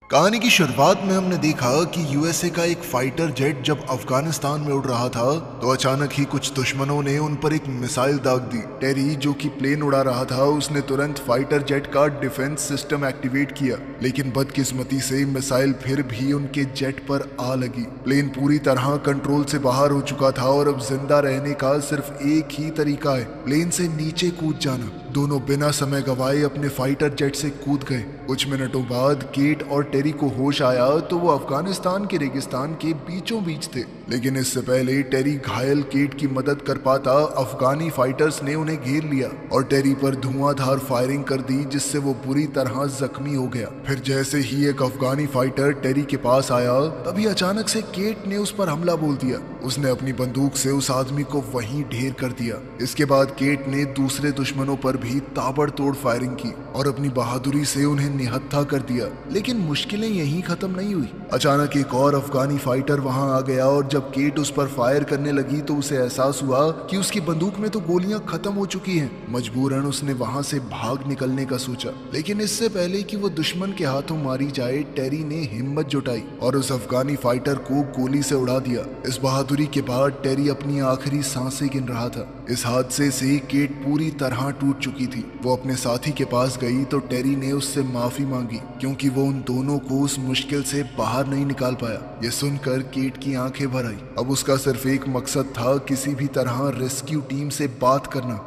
कहानी की शुरुआत में हमने देखा कि यूएसए का एक फाइटर जेट जब अफगानिस्तान में उड़ रहा था तो अचानक ही कुछ दुश्मनों ने उन पर एक मिसाइल दाग दी। टेरी जो कि प्लेन उड़ा रहा था उसने तुरंत फाइटर जेट का डिफेंस सिस्टम एक्टिवेट किया, लेकिन बदकिस्मती से मिसाइल फिर भी उनके जेट पर आ लगी। प्लेन पूरी तरह कंट्रोल से बाहर हो चुका था और अब जिंदा रहने का सिर्फ एक ही तरीका है, प्लेन से नीचे कूद जाना। दोनों बिना समय गवाए अपने फाइटर जेट से कूद गए। कुछ मिनटों बाद केट और टेरी को होश आया तो वो अफगानिस्तान के रेगिस्तान के बीचों बीच थे, लेकिन इससे पहले टेरी घायल केट की मदद कर पाता अफगानी फाइटर्स ने उन्हें घेर लिया और टेरी पर धुआंधार फायरिंग कर दी, जिससे वो बुरी तरह जख्मी हो गया। फिर जैसे ही एक अफगानी फाइटर टेरी के पास आया तभी अचानक से केट ने उस पर हमला बोल दिया। उसने अपनी बंदूक से उस आदमी को वहीं ढेर कर दिया। इसके बाद केट ने दूसरे दुश्मनों पर भी ताबड़तोड़ फायरिंग की और अपनी बहादुरी से उन्हें निहत्था कर दिया। लेकिन मुश्किलें यहीं खत्म नहीं हुई। अचानक एक और अफगानी फाइटर वहां आ गया और जब केट उस पर फायर करने लगी तो उसे एहसास हुआ कि उसकी बंदूक में तो गोलियां खत्म हो चुकी हैं। मजबूरन उसने वहां से भाग निकलने का सोचा, लेकिन इससे पहले कि वो दुश्मन के हाथों मारी जाए टेरी ने हिम्मत जुटाई और उस अफगानी फाइटर को गोली से उड़ा दिया। इस बहादुरी के बाद टेरी अपनी आखिरी सांसें गिन रहा था। इस हादसे से केट पूरी तरह टूट चुकी थी। वो अपने साथी के पास गई तो टेरी ने उससे माफी मांगी क्योंकि वो उन दोनों को उस मुश्किल से बाहर नहीं निकाल पाया। ये सुनकर केट की आंखें भर आई। अब उसका सिर्फ एक मकसद था, किसी भी तरह रेस्क्यू टीम से बात करना।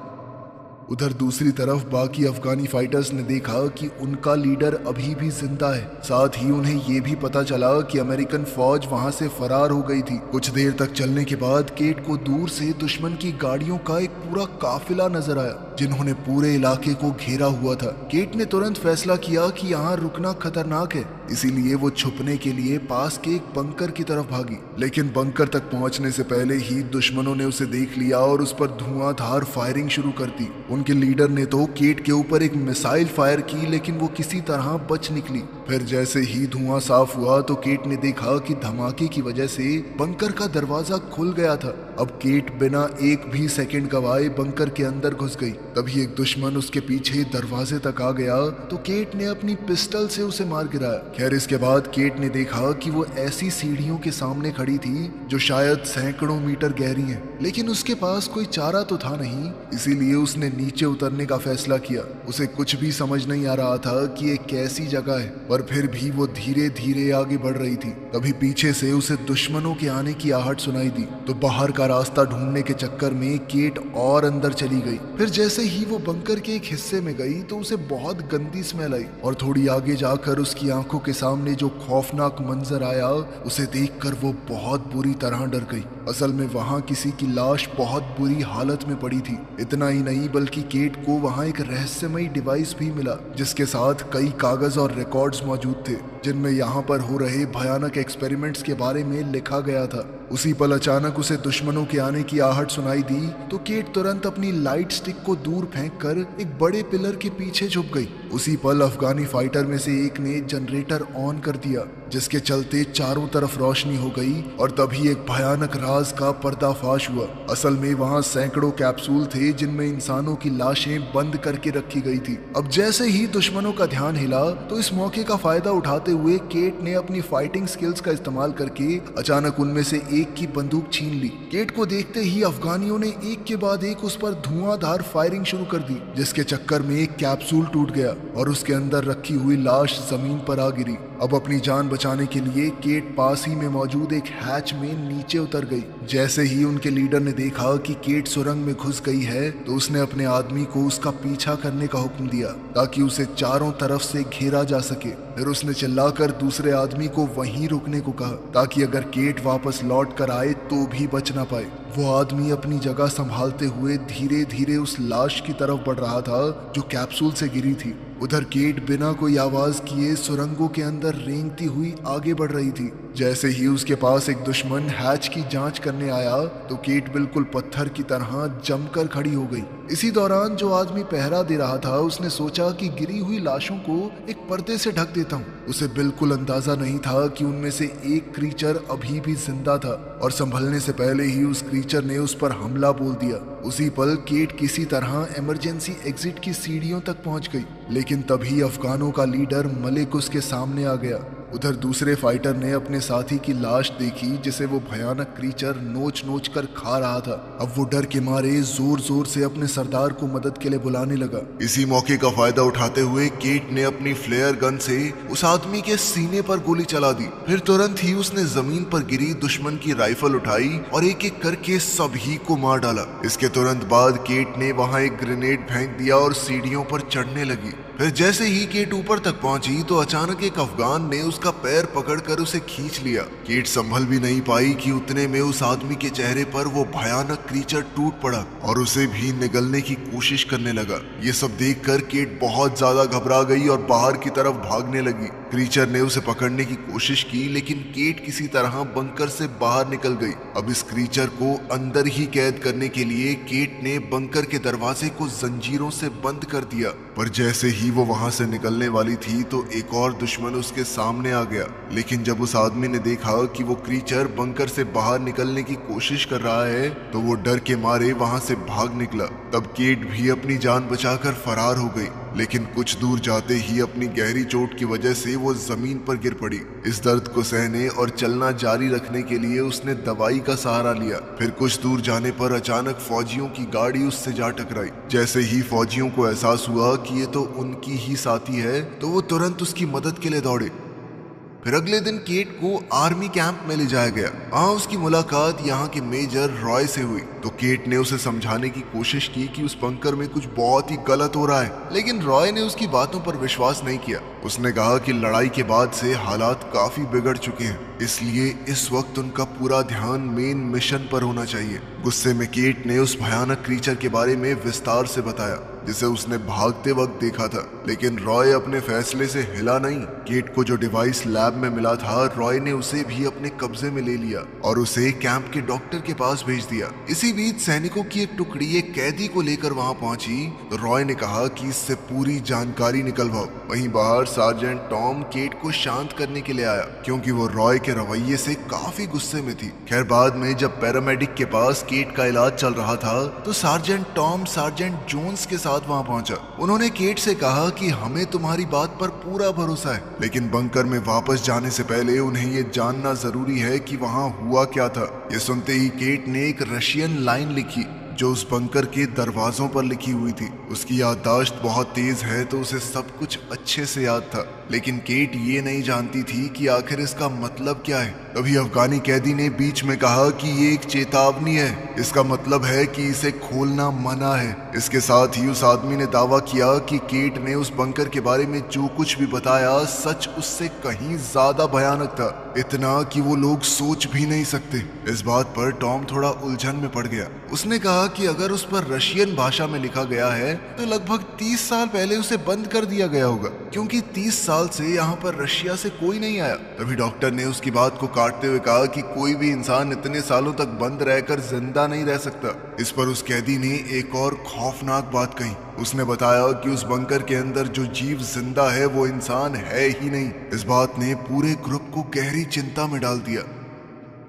उधर दूसरी तरफ बाकी अफगानी फाइटर्स ने देखा कि उनका लीडर अभी भी जिंदा है। साथ ही उन्हें ये भी पता चला कि अमेरिकन फौज वहां से फरार हो गई थी। कुछ देर तक चलने के बाद केट को दूर से दुश्मन की गाड़ियों का एक पूरा काफिला नजर आया जिन्होंने पूरे इलाके को घेरा हुआ था। केट ने तुरंत फैसला किया कि यहाँ रुकना खतरनाक है, इसीलिए वो छुपने के लिए पास के एक बंकर की तरफ भागी। लेकिन बंकर तक पहुंचने से पहले ही दुश्मनों ने उसे देख लिया और उस पर धुआंधार फायरिंग शुरू कर दी। उनके लीडर ने तो केट के ऊपर एक मिसाइल फायर की, लेकिन वो किसी तरह बच निकली। फिर जैसे ही धुआं साफ हुआ तो केट ने देखा कि धमाके की वजह से बंकर का दरवाजा खुल गया था। अब केट बिना एक भी सेकंड गवाए बंकर के अंदर घुस गई। तभी एक दुश्मन उसके पीछे दरवाजे तक आ गया तो केट ने अपनी पिस्टल से उसे मार गिराया। खैर इसके बाद केट ने देखा कि वो ऐसी सीढ़ियों के सामने खड़ी थी जो शायद सैकड़ों मीटर गहरी हैं, लेकिन उसके पास कोई चारा तो था नहीं, इसीलिए उसने नीचे उतरने का फैसला किया। उसे कुछ भी समझ नहीं आ रहा था कि ये कैसी जगह है, पर फिर भी वो धीरे धीरे आगे बढ़ रही थी। तभी पीछे से उसे दुश्मनों के आने की आहट सुनाई दी तो बाहर का रास्ता ढूंढने के चक्कर में केट और अंदर चली गई। फिर जैसे ही वो बंकर के एक हिस्से में गई तो उसे बहुत गंदी स्मेल आई और थोड़ी आगे जाकर उसकी आंखों के सामने जो खौफनाक मंजर आया उसे देखकर वो बहुत बुरी तरह डर गई। असल में वहां किसी की लाश बहुत बुरी हालत में पड़ी थी। इतना ही नहीं बल्कि केट को वहां एक रहस्यमयी डिवाइस भी मिला जिसके साथ कई कागज और रिकॉर्ड्स मौजूद थे जिनमें यहाँ पर हो रहे भयानक एक्सपेरिमेंट्स के बारे में लिखा गया था। उसी पल अचानक उसे दुश्मनों के आने की आहट सुनाई दी तो केट तुरंत अपनी लाइट स्टिक को दूर फेंककर एक बड़े पिलर के पीछे छुप गई। उसी पल अफगानी फाइटर में से एक ने जनरेटर ऑन कर दिया जिसके चलते चारों तरफ रोशनी हो गई और तभी एक भयानक राज का पर्दाफाश हुआ। असल में वहां सैकड़ों कैप्सूल थे जिनमें इंसानों की लाशें बंद करके रखी गई थी। अब जैसे ही दुश्मनों का ध्यान हिला तो इस मौके का फायदा उठाते हुए केट ने अपनी फाइटिंग स्किल्स का इस्तेमाल करके अचानक उनमें से एक की बंदूक छीन ली। केट को देखते ही अफगानियों ने एक के बाद एक उस पर धुआंधार फायरिंग शुरू कर दी जिसके चक्कर में एक कैप्सूल टूट गया और उसके अंदर रखी हुई लाश जमीन पर आ गिरी। अब अपनी जान बचाने के लिए केट पास ही में मौजूद एक हैच में नीचे उतर गई। जैसे ही उनके लीडर ने देखा कि केट सुरंग में घुस गई है तो उसने अपने आदमी को उसका पीछा करने का हुक्म दिया ताकि उसे चारों तरफ से घेरा जा सके। फिर उसने चिल्लाकर दूसरे आदमी को वहीं रुकने को कहा ताकि अगर केट वापस लौट कर आए तो भी बच ना पाए। वो आदमी अपनी जगह संभालते हुए धीरे धीरे उस लाश की तरफ बढ़ रहा था जो कैप्सूल से गिरी थी। उधर केट बिना कोई आवाज किए सुरंगों के अंदर रेंगती हुई आगे बढ़ रही थी। जैसे ही उसके पास एक दुश्मन हैच की जांच करने आया तो केट बिल्कुल पत्थर की तरह जमकर खड़ी हो गई। इसी दौरान जो आदमी पहरा दे रहा था उसने सोचा कि गिरी हुई लाशों को एक पर्दे से ढक देता हूँ। उसे बिल्कुल अंदाजा नहीं था कि उनमें से एक क्रीचर अभी भी जिंदा था और संभलने से पहले ही उस क्रीचर ने उस पर हमला बोल दिया। उसी पल केट किसी तरह इमरजेंसी एग्जिट की सीढ़ियों तक पहुंच गई, लेकिन तभी अफगानों का लीडर मलिक उसके सामने आ गया। उधर दूसरे फाइटर ने अपने साथी की लाश देखी जिसे वो भयानक क्रीचर नोच नोच कर खा रहा था। अब वो डर के मारे जोर जोर से अपने सरदार को मदद के लिए बुलाने लगा। इसी मौके का फायदा उठाते हुए केट ने अपनी फ्लेयर गन से उस आदमी के सीने पर गोली चला दी। फिर तुरंत ही उसने जमीन पर गिरी दुश्मन की राइफल उठाई और एक एक करके सभी को मार डाला। इसके तुरंत बाद केट ने वहां एक ग्रेनेड फेंक दिया और सीढ़ियों पर चढ़ने लगी। फिर जैसे ही केट ऊपर तक पहुंची तो अचानक एक अफगान ने उसका पैर पकड़कर उसे खींच लिया। केट संभल भी नहीं पाई कि उतने में उस आदमी के चेहरे पर वो भयानक क्रीचर टूट पड़ा और उसे भी निगलने की कोशिश करने लगा। ये सब देखकर केट बहुत ज्यादा घबरा गई और बाहर की तरफ भागने लगी। क्रीचर ने उसे पकड़ने की कोशिश की लेकिन केट किसी तरह बंकर से बाहर निकल गई। अब इस क्रीचर को अंदर ही कैद करने के लिए केट ने बंकर के दरवाजे को जंजीरों से बंद कर दिया। पर जैसे ही वो वहां से निकलने वाली थी तो एक और दुश्मन उसके सामने आ गया। लेकिन जब उस आदमी ने देखा कि वो क्रीचर बंकर से बाहर निकलने की कोशिश कर रहा है तो वो डर के मारे वहां से भाग निकला। तब केट भी अपनी जान बचाकर फरार हो गई, लेकिन कुछ दूर जाते ही अपनी गहरी चोट की वजह से वो जमीन पर गिर पड़ी। इस दर्द को सहने और चलना जारी रखने के लिए उसने दवाई का सहारा लिया। फिर कुछ दूर जाने पर अचानक फौजियों की गाड़ी उससे जा टकराई। जैसे ही फौजियों को एहसास हुआ कि ये तो उनकी ही साथी है तो वो तुरंत उसकी मदद के लिए दौड़े। फिर अगले दिन केट को आर्मी कैंप में ले जाया गया। वहां उसकी मुलाकात यहाँ के मेजर रॉय से हुई तो केट ने उसे समझाने की कोशिश की कि उस बंकर में कुछ बहुत ही गलत हो रहा है, लेकिन रॉय ने उसकी बातों पर विश्वास नहीं किया। उसने कहा कि लड़ाई के बाद से हालात काफी बिगड़ चुके हैं, इसलिए इस वक्त उनका पूरा ध्यान मेन मिशन पर होना चाहिए। गुस्से में केट ने उस भयानक क्रीचर के बारे में विस्तार से बताया जिसे उसने भागते वक्त देखा था, लेकिन रॉय अपने फैसले से हिला नहीं। केट को जो डिवाइस लैब में मिला था रॉय ने उसे भी अपने कब्जे में ले लिया और उसे कैंप के डॉक्टर के पास भेज दिया। इसी बीच सैनिकों की एक टुकड़ी एक कैदी को लेकर वहां पहुंची तो रॉय ने कहा कि इससे पूरी जानकारी निकलवाओ। वहीं बाहर सार्जेंट टॉम केट को शांत करने के लिए आया क्योंकि वो रॉय के रवैये से काफी गुस्से में थी। खैर बाद में जब पैरामेडिक के पास केट का इलाज चल रहा था तो सार्जेंट टॉम सार्जेंट जोन्स के साथ वहां पहुंचा। उन्होंने केट से कहा कि हमें तुम्हारी बात पर पूरा भरोसा है, लेकिन बंकर में वापस जाने से पहले उन्हें ये जानना जरूरी है कि वहां हुआ क्या था। ये सुनते ही केट ने एक रशियन लाइन लिखी जो उस बंकर के दरवाजों पर लिखी हुई थी। उसकी याददाश्त बहुत तेज है तो उसे सब कुछ अच्छे से याद था, लेकिन केट ये नहीं जानती थी कि आखिर इसका मतलब क्या है। तभी अफगानी कैदी ने बीच में कहा कि ये एक चेतावनी है, इसका मतलब है कि इसे खोलना मना है। इसके साथ ही उस आदमी ने दावा किया कि केट ने उस बंकर के बारे में जो कुछ भी बताया सच उससे कहीं ज्यादा भयानक था, इतना कि वो लोग सोच भी नहीं सकते। इस बात पर टॉम थोड़ा उलझन में पड़ गया। उसने कहा कि अगर उस पर रशियन भाषा में लिखा गया है तो लगभग 30 साल पहले उसे बंद कर दिया गया होगा, क्योंकि 30 साल से यहाँ पर रशिया से कोई नहीं आया। तभी डॉक्टर ने उसकी बात को काटते हुए कहा कि कोई भी इंसान इतने सालों तक बंद रहकर जिंदा नहीं रह सकता। इस पर उस कैदी ने एक और खौफनाक बात कही। उसने बताया कि उस बंकर के अंदर जो जीव जिंदा है वो इंसान है ही नहीं। इस बात ने पूरे ग्रुप को गहरी चिंता में डाल दिया।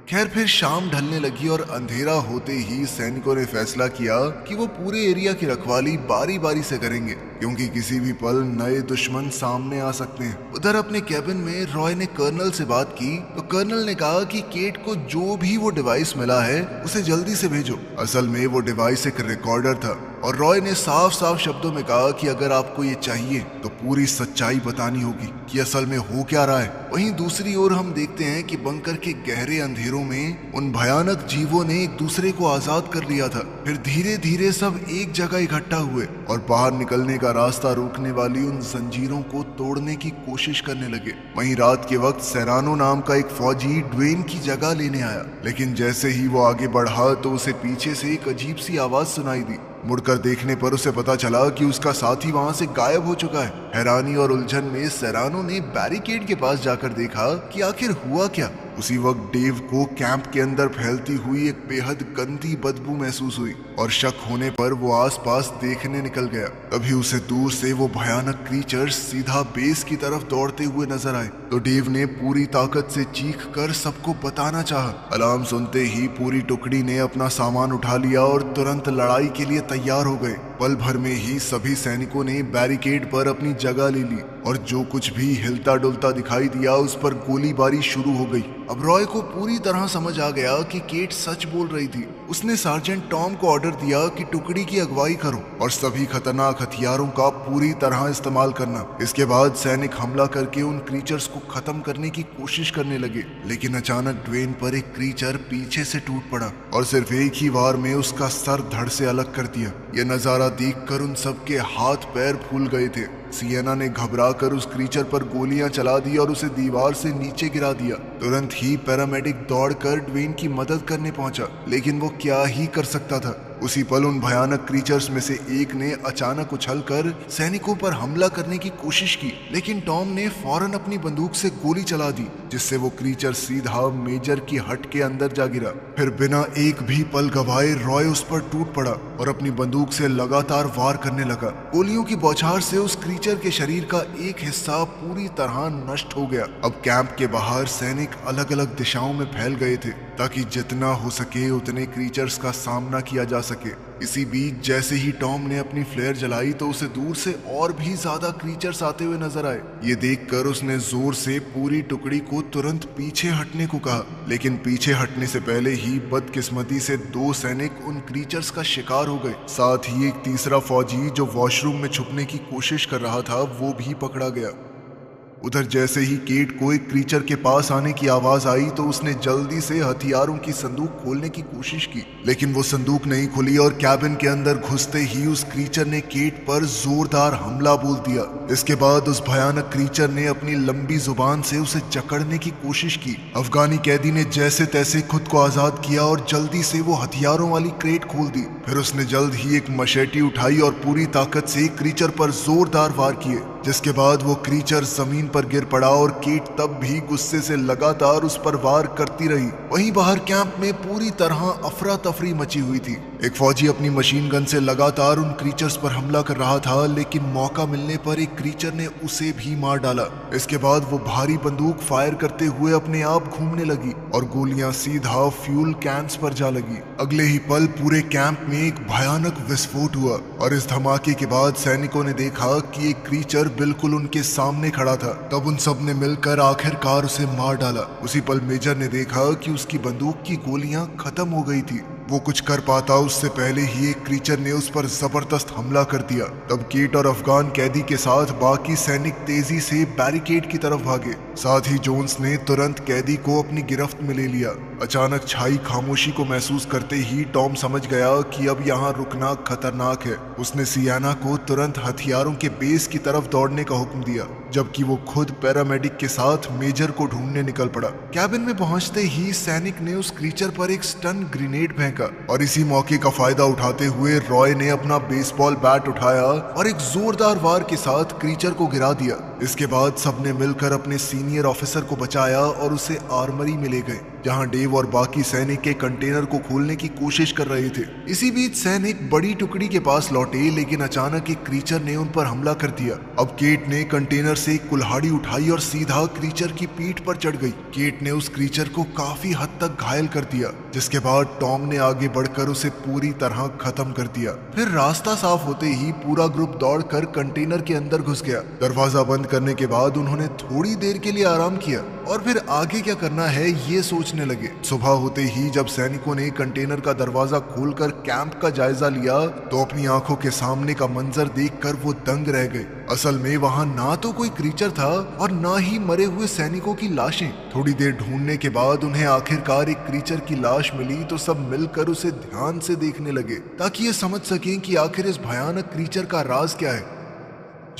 खैर फिर शाम ढलने लगी और अंधेरा होते ही सैनिकों ने फैसला किया कि वो पूरे एरिया की रखवाली बारी बारी से करेंगे, क्योंकि किसी भी पल नए दुश्मन सामने आ सकते हैं। उधर अपने कैबिन में रॉय ने कर्नल से बात की तो कर्नल ने कहा कि केट को जो भी वो डिवाइस मिला है उसे जल्दी से भेजो। असल में वो डिवाइस एक रिकॉर्डर था और रॉय ने साफ साफ शब्दों में कहा कि अगर आपको ये चाहिए तो पूरी सच्चाई बतानी होगी कि असल में हो क्या रहा है। वहीं दूसरी ओर हम देखते हैं कि बंकर के गहरे अंधेरों में उन भयानक जीवों ने एक दूसरे को आजाद कर लिया था। फिर धीरे धीरे सब एक जगह इकट्ठा हुए और बाहर निकलने का रास्ता रोकने वाली उन जंजीरों को तोड़ने की कोशिश करने लगे। वहीं रात के वक्त सेरानो नाम का एक फौजी ड्वेन की जगह लेने आया, लेकिन जैसे ही वो आगे बढ़ा तो उसे पीछे से एक अजीब सी आवाज सुनाई दी। मुड़कर देखने पर उसे पता चला कि उसका साथी वहां से गायब हो चुका है। हैरानी और उलझन में सेरानो ने बैरिकेड के पास जाकर देखा कि आखिर हुआ क्या। उसी वक्त डेव को कैंप के अंदर फैलती हुई एक बेहद गंदी बदबू महसूस हुई और शक होने पर वो आसपास देखने निकल गया। तभी उसे दूर से वो भयानक क्रीचर सीधा बेस की तरफ दौड़ते हुए नजर आए तो डेव ने पूरी ताकत से चीख कर सबको बताना चाहा। अलार्म सुनते ही पूरी टुकड़ी ने अपना सामान उठा लिया और तुरंत लड़ाई के लिए तैयार हो गए। पल भर में ही सभी सैनिकों ने बैरिकेड पर अपनी जगह ले ली। और जो कुछ भी हिलता डुलता दिखाई दिया उस पर गोलीबारी शुरू हो गई। अब रॉय को पूरी तरह समझ आ गया कि केट सच बोल रही थी। उसने सार्जेंट टॉम को ऑर्डर दिया कि टुकड़ी की अगुवाई करो और सभी खतरनाक हथियारों का पूरी तरह इस्तेमाल करना। इसके बाद सैनिक हमला करके उन क्रीचर्स को खत्म करने की कोशिश करने लगे, लेकिन अचानक ड्वेन पर एक क्रीचर पीछे से टूट पड़ा और सिर्फ एक ही वार में उसका सर धड़ से अलग कर दिया। यह नजारा देखकर उन सबके हाथ पैर फूल गए थे। सिएना ने घबराकर उस क्रीचर पर गोलियां चला दी और उसे दीवार से नीचे गिरा दिया। तुरंत ही पैरामेडिक दौड़कर ड्वेन की मदद करने पहुंचा, लेकिन वो क्या ही कर सकता था। उसी पल उन भयानक क्रीचर्स में से एक ने अचानक उछलकर सैनिकों पर हमला करने की कोशिश की, लेकिन टॉम ने फौरन अपनी बंदूक से गोली चला दी, जिससे वो क्रीचर सीधा मेजर की हट के अंदर जा गिरा। फिर बिना एक भी पल गवाए रॉय उस पर टूट पड़ा और अपनी बंदूक से लगातार वार करने लगा। गोलियों की बौछार से उस क्रीचर के शरीर का एक हिस्सा पूरी तरह नष्ट हो गया। अब कैंप के बाहर सैनिक अलग अलग दिशाओं में फैल गए थे ताकि जितना हो सके उतने क्रीचर्स का सामना किया जा सके। इसी बीच जैसे ही टॉम ने अपनी फ्लेयर जलाई तो उसे दूर से और भी ज्यादा क्रीचर्स आते हुए नजर आए। ये देखकर उसने जोर से पूरी टुकड़ी को तुरंत पीछे हटने को कहा, लेकिन पीछे हटने से पहले ही बदकिस्मती से 2 सैनिक उन क्रीचर्स का शिकार हो गए। साथ ही एक तीसरा फौजी जो वॉशरूम में छुपने की कोशिश कर रहा था वो भी पकड़ा गया। उधर जैसे ही केट को एक क्रीचर के पास आने की आवाज आई तो उसने जल्दी से हथियारों की संदूक खोलने की कोशिश की, लेकिन वो संदूक नहीं खुली और कैबिन के अंदर घुसते ही उस क्रीचर ने केट पर जोरदार हमला बोल दिया। इसके बाद उस भयानक क्रीचर ने अपनी लंबी जुबान से उसे जकड़ने की कोशिश की। अफगानी कैदी ने जैसे तैसे खुद को आजाद किया और जल्दी से वो हथियारों वाली क्रेट खोल दी। फिर उसने जल्द ही एक मशेटी उठाई और पूरी ताकत से क्रीचर पर जोरदार वार किए, जिसके बाद वो क्रीचर जमीन पर गिर पड़ा और केट तब भी गुस्से से लगातार उस पर वार करती रही। वहीं बाहर कैंप में पूरी तरह अफरा तफरी मची हुई थी। एक फौजी अपनी मशीन गन से लगातार उन क्रीचर्स पर हमला कर रहा था, लेकिन मौका मिलने पर एक क्रीचर ने उसे भी मार डाला। इसके बाद वो भारी बंदूक फायर करते हुए अपने आप घूमने लगी और गोलियां सीधा फ्यूल कैंस पर जा लगी। अगले ही पल पूरे कैंप में एक भयानक विस्फोट हुआ और इस धमाके के बाद सैनिकों ने देखा कि एक क्रीचर बिल्कुल उनके सामने खड़ा था। तब उन सब ने मिलकर आखिरकार उसे मार डाला। उसी पल मेजर ने देखा कि उसकी बंदूक की गोलियां खत्म हो गई थी। वो कुछ कर पाता उससे पहले ही एक क्रीचर ने उस पर जबरदस्त हमला कर दिया। तब केट और अफगान कैदी के साथ बाकी सैनिक तेजी से बैरिकेड की तरफ भागे। साथ ही जोन्स ने तुरंत कैदी को अपनी गिरफ्त में ले लिया। अचानक छाई खामोशी को महसूस करते ही टॉम समझ गया कि अब यहाँ रुकना खतरनाक है। उसने सियाना को तुरंत हथियारों के बेस की तरफ दौड़ने का हुक्म दिया, जबकि वो खुद पैरामेडिक के साथ मेजर को ढूंढने निकल पड़ा। कैबिन में पहुंचते ही सैनिक ने उस क्रीचर पर एक स्टन ग्रेनेड फेंका और इसी मौके का फायदा उठाते हुए रॉय ने अपना बेसबॉल बैट उठाया और एक जोरदार वार के साथ क्रीचर को गिरा दिया। इसके बाद सबने मिलकर अपने सीनियर ऑफिसर को बचाया और उसे आर्मरी में ले गए, जहां डेव और बाकी सैनिक के कंटेनर को खोलने की कोशिश कर रहे थे। इसी बीच सैनिक बड़ी टुकड़ी के पास लौटे, लेकिन अचानक एक क्रीचर ने उन पर हमला कर दिया। अब केट ने कंटेनर से एक कुल्हाड़ी उठाई और सीधा क्रीचर की पीठ पर चढ़ गई। केट ने उस क्रीचर को काफी हद तक घायल कर दिया, जिसके बाद टॉम ने आगे बढ़कर उसे पूरी तरह खत्म कर दिया। फिर रास्ता साफ होते ही पूरा ग्रुप दौड़कर कंटेनर के अंदर घुस गया। दरवाजा बंद करने के बाद उन्होंने थोड़ी देर के लिए आराम किया और फिर आगे क्या करना है ये सोचने लगे। सुबह होते ही जब सैनिकों ने कंटेनर का दरवाजा खोलकर कैंप का जायजा लिया तो अपनी आंखों के सामने का मंजर देखकर वो दंग रह गए। असल में वहां ना तो कोई क्रीचर था और ना ही मरे हुए सैनिकों की लाशें। थोड़ी देर ढूंढने के बाद उन्हें आखिरकार एक क्रीचर की लाश मिली तो सब मिलकर उसे ध्यान से देखने लगे ताकि ये समझ सकें कि आखिर इस भयानक क्रीचर का राज क्या है।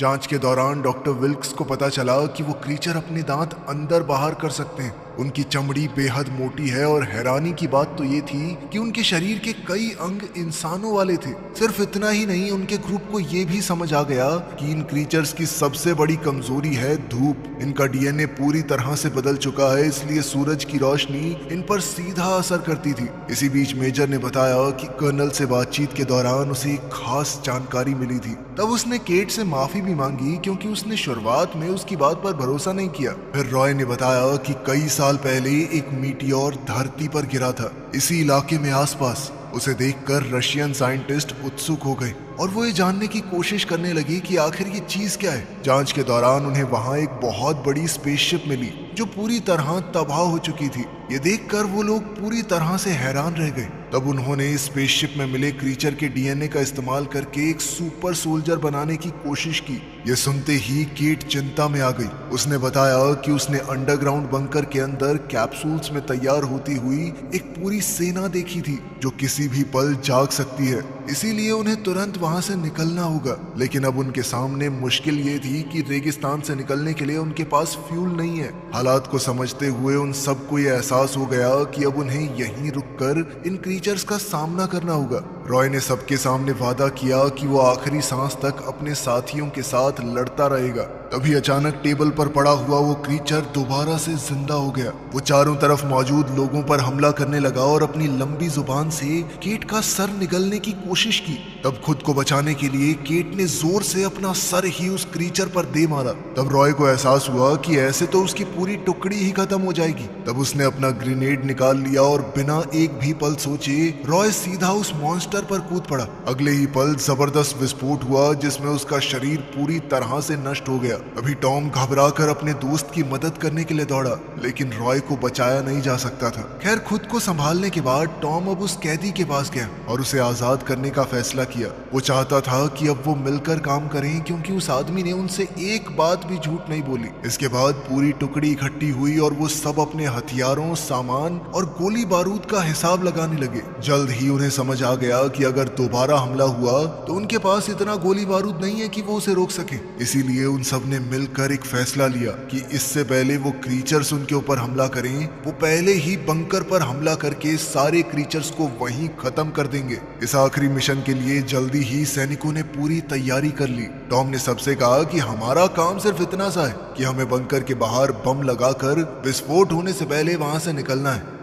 जांच के दौरान डॉक्टर विल्क्स को पता चला कि वो क्रीचर अपने दांत अंदर बाहर कर सकते हैं। उनकी चमड़ी बेहद मोटी है और हैरानी की बात तो ये थी कि उनके शरीर के कई अंग इंसानों वाले थे। सिर्फ इतना ही नहीं, उनके ग्रुप को ये भी समझ आ गया कि इन क्रीचर्स की सबसे बड़ी कमजोरी है धूप। इनका डीएनए पूरी तरह से बदल चुका है, इसलिए सूरज की रोशनी इन पर सीधा असर करती थी। इसी बीच मेजर ने बताया कि कर्नल से बातचीत के दौरान उसे एक खास जानकारी मिली थी। तब उसने केट से माफी भी मांगी क्योंकि उसने शुरुआत में उसकी बात पर भरोसा नहीं किया। फिर रॉय ने बताया कि कई साल पहले एक मीटियोर धरती पर गिरा था, इसी इलाके में आसपास। उसे देखकर रशियन साइंटिस्ट उत्सुक हो गए और वो ये जानने की कोशिश करने लगी कि आखिर ये चीज क्या है। जांच के दौरान उन्हें वहां एक बहुत बड़ी स्पेसशिप मिली जो पूरी तरह तबाह हो चुकी थी। ये देखकर वो लोग पूरी तरह से हैरान रह गए। तब उन्होंने इस स्पेसशिप में मिले क्रीचर के डीएनए का इस्तेमाल करके एक सुपर सोल्जर बनाने की कोशिश की। ये सुनते ही केट चिंता में आ गई। उसने बताया कि उसने अंडरग्राउंड बंकर के अंदर कैप्सूल्स में तैयार होती हुई एक पूरी सेना देखी थी जो किसी भी पल जाग सकती है, इसीलिए उन्हें तुरंत वहां से निकलना होगा। लेकिन अब उनके सामने मुश्किल ये थी कि रेगिस्तान से निकलने के लिए उनके पास फ्यूल नहीं है। हालात को समझते हुए उन सबको ये एहसास हो गया कि अब उन्हें यहीं रुककर इन क्रीचर्स का सामना करना होगा। रॉय ने सबके सामने वादा किया कि वो आखिरी सांस तक अपने साथियों के साथ लड़ता रहेगा। तभी अचानक टेबल पर पड़ा हुआ वो क्रीचर दोबारा से जिंदा हो गया। वो चारों तरफ मौजूद लोगों पर हमला करने लगा और अपनी लंबी जुबान से केट का सर निगलने की कोशिश की। तब खुद को बचाने के लिए केट ने जोर से अपना सर ही उस क्रीचर पर दे मारा। तब रॉय को एहसास हुआ कि ऐसे तो उसकी पूरी टुकड़ी ही खत्म हो जाएगी। तब उसने अपना ग्रेनेड निकाल लिया और बिना एक भी पल सोचे रॉय सीधा उस मॉन्स्टर पर कूद पड़ा। अगले ही पल जबरदस्त विस्फोट हुआ जिसमें उसका शरीर पूरी तरह से नष्ट हो गया। अभी टॉम घबराकर अपने दोस्त की मदद करने के लिए दौड़ा, लेकिन रॉय को बचाया नहीं जा सकता था। खैर, खुद को संभालने के बाद टॉम अब उस कैदी के पास गया और उसे आजाद करने का फैसला किया। वो चाहता था कि अब वो मिलकर काम करें, क्योंकि उस आदमी ने उनसे एक बात भी झूठ नहीं बोली। इसके बाद पूरी टुकड़ी इकट्ठी हुई और वो सब अपने हथियारों, सामान और गोली बारूद का हिसाब लगाने लगे। जल्द ही उन्हें समझ आ गया कि अगर दोबारा हमला हुआ तो उनके पास इतना गोली बारूद नहीं है कि वो उसे रोक सके। इसीलिए उन सब ने मिलकर एक फैसला लिया कि इससे पहले वो क्रीचर्स उनके ऊपर हमला करें, वो पहले ही बंकर पर हमला करके सारे क्रीचर्स को वहीं खत्म कर देंगे। इस आखिरी मिशन के लिए जल्दी ही सैनिकों ने पूरी तैयारी कर ली। टॉम ने सबसे कहा कि हमारा काम सिर्फ इतना सा है कि हमें बंकर के बाहर बम लगाकर विस्फोट होने से पहले वहां से निकलना है।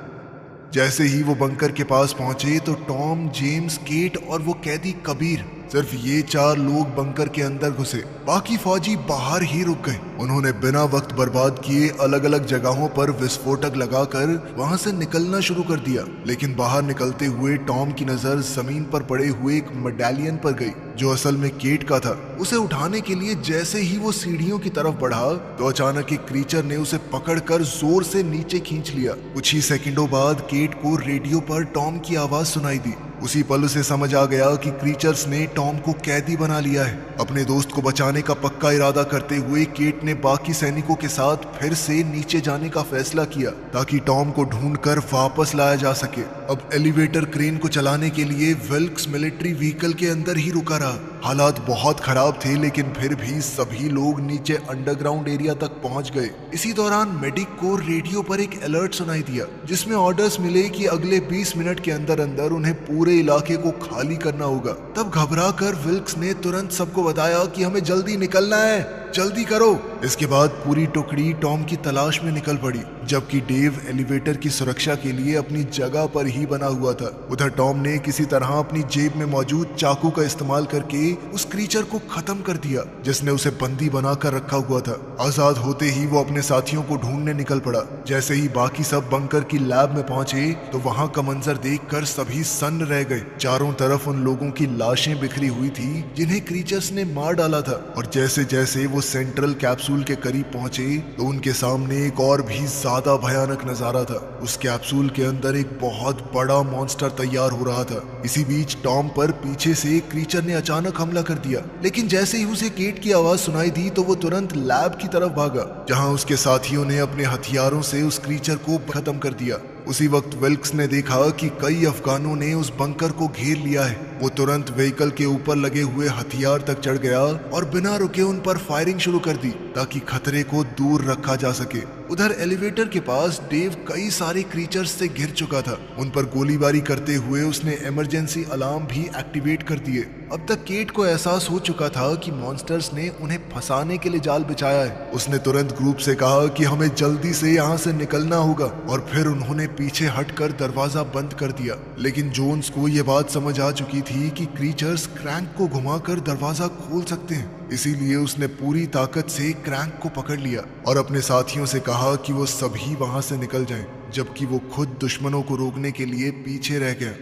जैसे ही वो बंकर के पास पहुंचे तो टॉम, जेम्स, केट और वो कैदी कबीर, सिर्फ ये 4 लोग बंकर के अंदर घुसे। बाकी फौजी बाहर ही रुक गए। उन्होंने बिना वक्त बर्बाद किए अलग अलग जगहों पर विस्फोटक लगाकर वहां से निकलना शुरू कर दिया। लेकिन बाहर निकलते हुए टॉम की नजर जमीन पर पड़े हुए एक मेडालियन पर गई जो असल में केट का था। उसे उठाने के लिए जैसे ही वो सीढ़ियों की तरफ बढ़ा तो अचानक एक क्रीचर ने उसे पकड़कर जोर से नीचे खींच लिया। कुछ ही सेकंडों बाद केट को रेडियो पर टॉम की आवाज सुनाई दी। उसी पल उसे समझ आ गया कि क्रीचर्स ने टॉम को कैदी बना लिया है। अपने दोस्त को बचाने का पक्का इरादा करते हुए केट ने बाकी सैनिकों के साथ फिर से नीचे जाने का फैसला किया ताकि टॉम को ढूंढकर वापस लाया जा सके। अब एलिवेटर क्रेन को चलाने के लिए विल्क्स मिलिट्री व्हीकल के अंदर ही रुका रहा। हालात बहुत खराब थे, लेकिन फिर भी सभी लोग नीचे अंडरग्राउंड एरिया तक पहुंच गए। इसी दौरान मेडिक को रेडियो पर एक अलर्ट सुनाई दिया जिसमें ऑर्डर्स मिले कि अगले 20 मिनट के अंदर अंदर उन्हें पूरे इलाके को खाली करना होगा। तब घबराकर विल्क्स ने तुरंत सबको बताया कि हमें जल्दी निकलना है, जल्दी करो। इसके बाद पूरी टुकड़ी टॉम की तलाश में निकल पड़ी, जबकि डेव एलिवेटर की सुरक्षा के लिए अपनी जगह पर ही बना हुआ था। उधर टॉम ने किसी तरह अपनी जेब में मौजूद चाकू का इस्तेमाल करके उस क्रीचर को खत्म कर दिया जिसने उसे बंदी बनाकर रखा हुआ था। आजाद होते ही वो अपने साथियों को ढूंढने निकल पड़ा। जैसे ही बाकी सब बंकर की लैब में पहुंचे तो वहां का मंजर देखकर सभी सन्न रह गए। चारों तरफ उन लोगों की लाशें बिखरी हुई थी जिन्हें क्रीचर्स ने मार डाला था। और जैसे जैसे वो सेंट्रल कैप्सूल के करीब पहुंचे तो उनके सामने एक और भी ज्यादा भयानक नजारा था। उस कैप्सूल के अंदर एक बहुत बड़ा मॉन्स्टर तैयार हो रहा था। इसी बीच टॉम पर पीछे से एक क्रीचर ने अचानक हमला कर दिया, लेकिन जैसे ही उसे केट की आवाज सुनाई दी तो वो तुरंत लैब की तरफ भागा जहां उसके साथियों ने अपने हथियारों से उस क्रीचर को खत्म कर दिया। उसी वक्त विल्क्स ने देखा कि कई अफगानों ने उस बंकर को घेर लिया है। वो तुरंत व्हीकल के ऊपर लगे हुए हथियार तक चढ़ गया और बिना रुके उन पर फायरिंग शुरू कर दी ताकि खतरे को दूर रखा जा सके। उधर एलिवेटर के पास डेव कई सारे क्रीचर्स से घिर चुका था। उन पर गोलीबारी करते हुए उसने इमरजेंसी अलार्म भी एक्टिवेट कर दिए। अब तक केट को एहसास हो चुका था कि मॉन्स्टर्स ने उन्हें फंसाने के लिए जाल बिछाया है। उसने तुरंत ग्रुप से कहा कि हमें जल्दी से यहाँ से निकलना होगा और फिर उन्होंने पीछे हटकर दरवाजा बंद कर दिया। लेकिन जोन्स को यह बात समझ आ चुकी थी कि क्रीचर्स क्रैंक को घुमाकर दरवाजा खोल सकते हैं, इसीलिए उसने पूरी ताकत से क्रैंक को पकड़ लिया और अपने साथियों से कहा कि वो सभी वहां से निकल जाएं, जबकि वो खुद दुश्मनों को रोकने के लिए पीछे रह गया।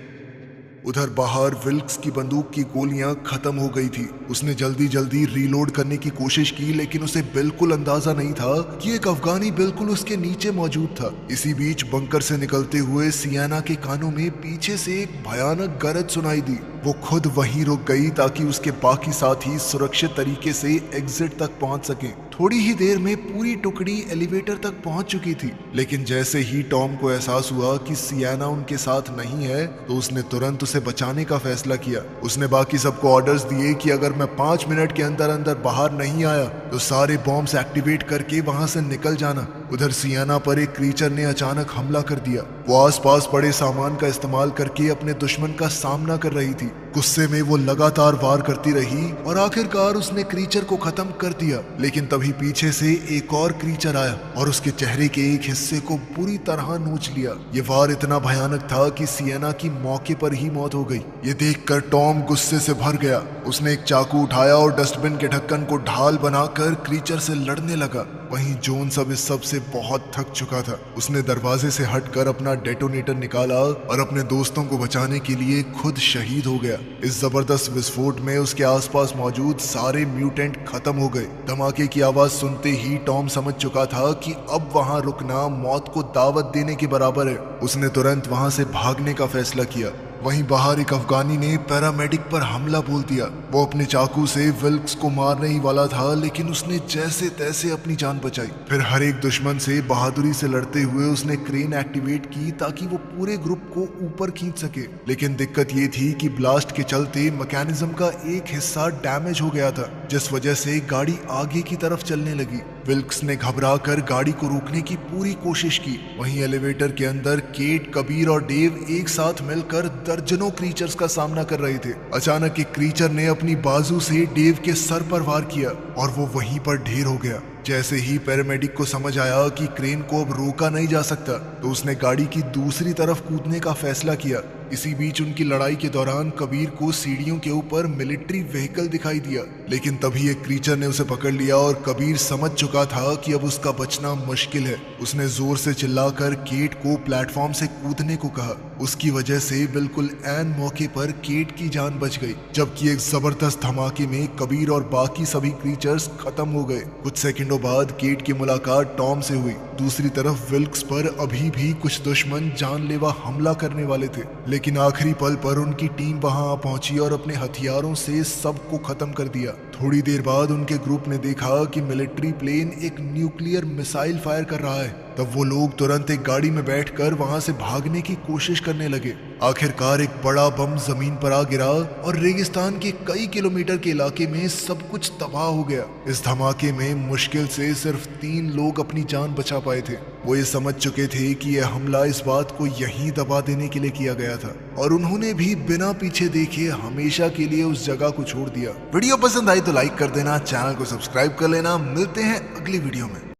उधर बाहर विल्क्स की बंदूक की गोलियां खत्म हो गई थी। उसने जल्दी जल्दी रीलोड करने की कोशिश की, लेकिन उसे बिल्कुल अंदाजा नहीं था कि एक अफगानी बिल्कुल उसके नीचे मौजूद था। इसी बीच बंकर से निकलते हुए सियाना के कानों में पीछे से एक भयानक गरज सुनाई दी। वो खुद वहीं रुक गई ताकि उसके बाकी साथी सुरक्षित तरीके से एग्जिट तक पहुंच सकें। थोड़ी ही देर में पूरी टुकड़ी एलिवेटर तक पहुंच चुकी थी, लेकिन जैसे ही टॉम को एहसास हुआ कि सियाना उनके साथ नहीं है तो उसने तुरंत उसे बचाने का फैसला किया। उसने बाकी सबको ऑर्डर्स दिए कि अगर मैं 5 मिनट के अंदर अंदर बाहर नहीं आया तो सारे बॉम्ब्स एक्टिवेट करके वहां से निकल जाना। उधर सियाना पर एक क्रीचर ने अचानक हमला कर दिया। वो आसपास पड़े सामान का इस्तेमाल करके अपने दुश्मन का सामना कर रही थी। गुस्से में वो लगातार वार करती रही और आखिरकार उसने क्रीचर को खत्म कर दिया। लेकिन तभी पीछे से एक और क्रीचर आया और उसके चेहरे के एक हिस्से को बुरी तरह नोच लिया। ये वार इतना भयानक था कि सियाना की मौके पर ही मौत हो गई। ये देखकर टॉम गुस्से से भर गया। उसने एक चाकू उठाया और डस्टबिन के ढक्कन को ढाल बनाकर क्रीचर से लड़ने लगा। वहीं जोन्स अब इस सब से बहुत थक चुका था। उसने दरवाजे से हटकर अपना डेटोनेटर निकाला और अपने दोस्तों को बचाने के लिए खुद शहीद हो गया। इस जबरदस्त विस्फोट में उसके आसपास मौजूद सारे म्यूटेंट खत्म हो गए। धमाके की आवाज सुनते ही टॉम समझ चुका था कि अब वहां रुकना मौत को दावत देने के बराबर है। उसने तुरंत वहां से भागने का फैसला किया। वहीं बाहर एक अफगानी ने पैरामेडिक पर हमला बोल दिया। वो अपने चाकू से विल्क्स को मारने ही वाला था, लेकिन उसने जैसे तैसे अपनी जान बचाई। फिर हर एक दुश्मन से बहादुरी से लड़ते हुए उसने क्रेन एक्टिवेट की ताकि वो पूरे ग्रुप को ऊपर खींच सके। लेकिन दिक्कत ये थी कि ब्लास्ट के चलते मैकेनिज्म का एक हिस्सा डैमेज हो गया था, जिस वजह से गाड़ी आगे की तरफ चलने लगी। विल्क्स ने घबराकर गाड़ी को रोकने की पूरी कोशिश की। वहीं एलिवेटर के अंदर केट, कबीर और डेव एक साथ मिलकर दर्जनों क्रीचर्स का सामना कर रहे थे। अचानक एक क्रीचर ने अपनी बाजू से डेव के सर पर वार किया और वो वहीं पर ढेर हो गया। जैसे ही पैरामेडिक को समझ आया कि क्रेन को अब रोका नहीं जा सकता तो उसने गाड़ी की दूसरी तरफ कूदने का फैसला किया। इसी बीच उनकी लड़ाई के दौरान कबीर को सीढ़ियों के ऊपर मिलिट्री व्हीकल दिखाई दिया, लेकिन तभी एक क्रीचर ने उसे पकड़ लिया और कबीर समझ चुका था कि अब उसका बचना मुश्किल है। उसने जोर से चिल्लाकर केट को प्लेटफॉर्म से कूदने को कहा। उसकी वजह से बिल्कुल ऐन मौके पर केट की जान बच गई, जबकि एक जबरदस्त धमाके में कबीर और बाकी सभी क्रीचर्स खत्म हो गए। कुछ सेकंडों बाद केट की मुलाकात टॉम से हुई। दूसरी तरफ विल्क्स पर अभी भी कुछ दुश्मन जानलेवा हमला करने वाले थे, लेकिन आखिरी पल पर उनकी टीम वहां आ पहुंची और अपने हथियारों से सबको खत्म कर दिया। थोड़ी देर बाद उनके ग्रुप ने देखा कि मिलिट्री प्लेन एक न्यूक्लियर मिसाइल फायर कर रहा है। तब वो लोग तुरंत एक गाड़ी में बैठकर वहां से भागने की कोशिश करने लगे। आखिरकार एक बड़ा बम जमीन पर आ गिरा और रेगिस्तान के कई किलोमीटर के इलाके में सब कुछ तबाह हो गया। इस धमाके में मुश्किल से सिर्फ 3 लोग अपनी जान बचा पाए थे। वो ये समझ चुके थे कि यह हमला इस बात को यहीं दबा देने के लिए किया गया था और उन्होंने भी बिना पीछे देखे हमेशा के लिए उस जगह को छोड़ दिया। वीडियो पसंद आई तो लाइक कर देना, चैनल को सब्सक्राइब कर लेना। मिलते हैं अगली वीडियो में।